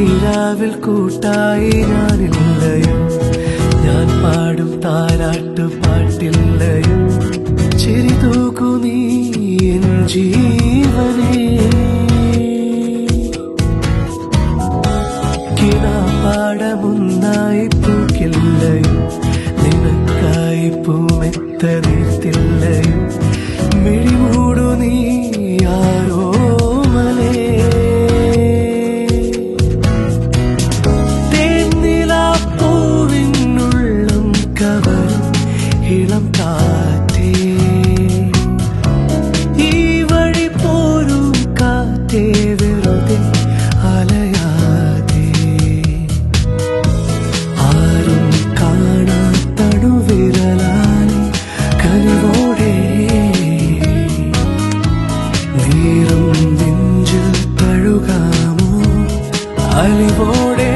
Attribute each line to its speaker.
Speaker 1: ഈരാവിൽ കൂട്ടായി ഞാനില്ലയോ, ഞാൻ പാടും താരാട്ട് പാട്ടില്ലയോ, ചിരി തൂക്കു നീ എൻ ജീവനേ. കിനാപ്പാടമൊന്നായി പൂക്കില്ലയോ, നിനക്കായി പൂമെത്ത നീർത്തില്ലയോ, മിഴിമൂടു നീ ആരോമലേ. തേന്നിലാപ്പൂവിനുള്ളം കവരും ഇളം കാറ്റേ, ഈ വഴി പോരും കാറ്റേ വെറുതെ അലയാതെ. ആരും കാണാത്തടുവിരലാൽ കനിവോടെ നീറും നെഞ്ചിൽ തഴുകാമോ അലിവോടെ.